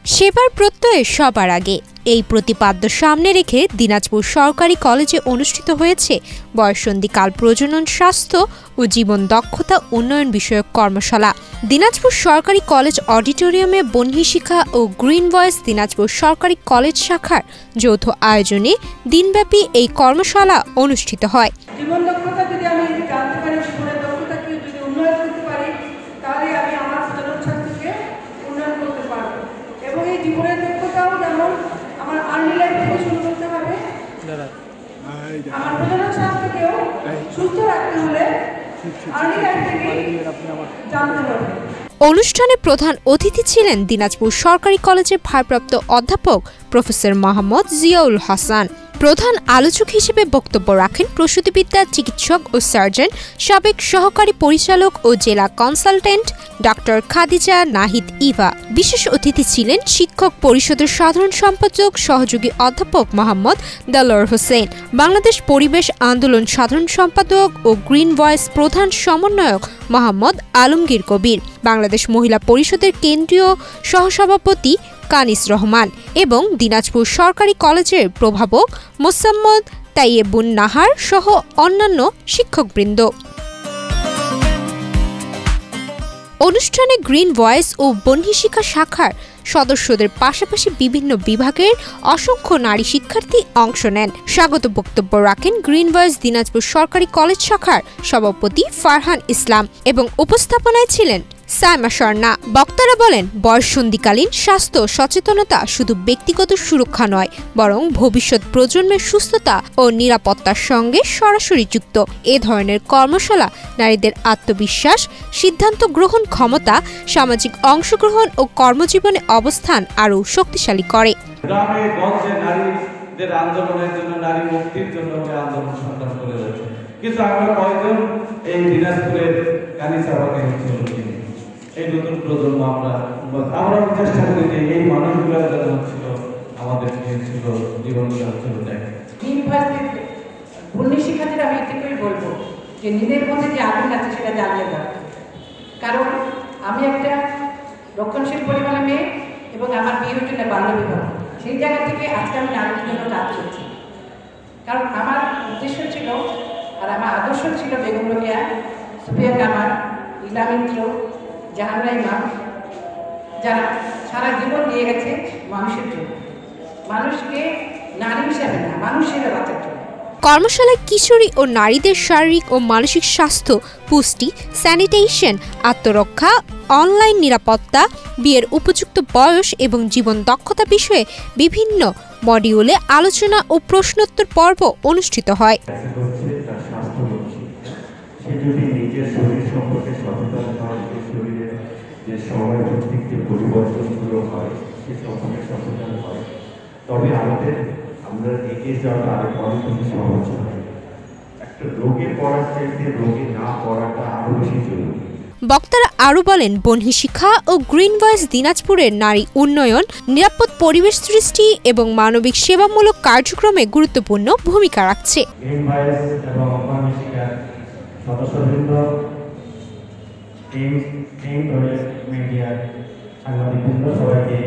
সেবার প্রত্যয়ে সবার আগে এই প্রতিপাদ্য সামনে রেখে দিনাজপুর সরকারি কলেজে অনুষ্ঠিত হয়েছে বয়ঃসন্ধিকাল প্রজনন স্বাস্থ্য ও জীবন দক্ষতা উন্নয়ন বিষয়ক কর্মশালা। দিনাজপুর সরকারি কলেজ অডিটোরিয়ামে বন্যী শিক্ষা ও গ্রিন ভয়েস দিনাজপুর সরকারি কলেজ শাখার যৌথ আয়োজনে দিনব্যাপী এই কর্মশালা অনুষ্ঠিত হয়। জীবন দক্ষতা যদি আমি জানতে পারি, জীবনের দক্ষতাকে যদি উন্নয়ন করতে পারি, তাহলে আমি আমার প্রজনন স্বাস্থ্যকে উন্নয়ন করতে পারবো। এবং এই জীবনের দক্ষতাও যেমন আমার আর্লি লাইফ থেকে শুরু করতে হবে, আমার প্রজনন স্বাস্থ্যকেও সুস্থ রাখতে হলে আর্লি লাইফ থেকে জানতে হবে। অনুষ্ঠানে প্রধান অতিথি ছিলেন দিনাজপুর সরকারি কলেজের ভারপ্রাপ্ত অধ্যাপক প্রফেসর মোহাম্মদ জিয়াউল হাসান। প্রধান আলোচক হিসেবে বক্তব্য রাখেন প্রসূতিবিদ্যা চিকিৎসক ও সার্জন, সাবেক সহকারী পরিচালক ও জেলা কনসালটেন্ট ডক্টর খাদিজা নাহিদ ইভা। বিশেষ অতিথি ছিলেন শিক্ষক পরিষদের সাধারণ সম্পাদক সহযোগী অধ্যাপক মোহাম্মদ দেলোয়ার হোসেন, বাংলাদেশ পরিবেশ আন্দোলন সাধারণ সম্পাদক ও গ্রিন ভয়েস প্রধান সমন্বয়ক মোহাম্মদ আলমগীর কবির, বাংলাদেশ মহিলা পরিষদের কেন্দ্রীয় সহসভাপতি কানিস রহমান এবং দিনাজপুর সরকারি কলেজের প্রভাবক মোসাম্মদ তাইয়েবুন নাহার সহ অন্যান্য শিক্ষকবৃন্দ। অনুষ্ঠানে গ্রিন ভয়েস ও বন্যী শিক্ষা শাখার সদস্যদের পাশাপাশি বিভিন্ন বিভাগের অসংখ্য নারী শিক্ষার্থী অংশ নেন। স্বাগত বক্তব্য রাখেন গ্রিন ভয়েস দিনাজপুর সরকারি কলেজ শাখার সভাপতি ফারহান ইসলাম এবং উপস্থাপনায় ছিলেন সাইমা স্বর্ণা। বক্তারা বলেন, বয়ঃসন্ধিকালীন স্বাস্থ্য সচেতনতা শুধু ব্যক্তিগত সুরক্ষা নয়, বরং ভবিষ্যৎ প্রজন্মের সুস্থতা ও নিরাপত্তার সঙ্গে সরাসরি যুক্ত। এ ধরনের কর্মশালা নারীদের আত্মবিশ্বাস, সিদ্ধান্ত গ্রহণ ক্ষমতা, সামাজিক অংশগ্রহণ ও কর্মজীবনে অবস্থান আরও শক্তিশালী করে। গ্রামে গঞ্জে নারীদের আন্দোলনের জন্য, নারী মুক্তির জন্য আন্দোলন সংগ্রাম করে যাচ্ছে, কিন্তু আমরা কয়েকজন এই দিনাজপুরের কানিসাবাকে এই নতুন প্রজন্ম আমরা চেষ্টা করি যে এই মানুষগুলো যারা হচ্ছিল আমাদের ছিল জীবন ছিল দেখ। বন্যী শিক্ষার্থীরা আমি এটুকুই বলবো যে নিজের মধ্যে যে আগুন আছে সেটা জ্বালিয়ে দাও। কারণ আমি একটা রক্ষণশীল পরিবারের মেয়ে এবং আমার বিয়ে হচ্ছে না বাল্যবিবাহ। সেই জায়গা থেকে আজকে আমি নারীদের জন্য কাজ করছি। কারণ আমার উদ্দেশ্য ছিল আর আমার আদর্শ ছিল বেগম রোকেয়া, সুফিয়া কামাল, ইলা মিত্র, জাহানারা ইমাম, যারা সারা জীবন দিয়ে গেছে মানুষের জন্য, মানুষকে নারী হিসাবে না মানুষ হিসেবে বাঁচার জন্য। কর্মশালায় কিশোরী ও নারীদের শারীরিক ও মানসিক স্বাস্থ্য, পুষ্টি, স্যানিটেশন, আত্মরক্ষা, অনলাইন নিরাপত্তা, বিয়ের উপযুক্ত বয়স এবং জীবন দক্ষতা বিষয়ে বিভিন্ন মডিউলে আলোচনা ও প্রশ্নোত্তর পর্ব অনুষ্ঠিত হয়। যে সময় ভিত্তিক যে পরিবর্তনগুলো হয় সে সম্পর্কে সচেতন হয়, তবে আমরা এগিয়ে যাওয়াটা আরেক অনেক বেশি সহজ হয়। একটা রোগে পড়ার চাইতে রোগে না পড়াটা আরো বেশি জরুরি। বক্তারা আরও বলেন, বন্যী শিক্ষা ও গ্রিন ভয়েস দিনাজপুরের নারী উন্নয়ন, নিরাপদ পরিবেশ সৃষ্টি এবং মানবিক সেবামূলক কার্যক্রমে গুরুত্বপূর্ণ ভূমিকা রাখছে। গ্রিন ভয়েস এবং বন্যী শিক্ষার সদস্যবৃন্দ, মিডিয়ার সাংবাদিকবৃন্দ, সবাইকে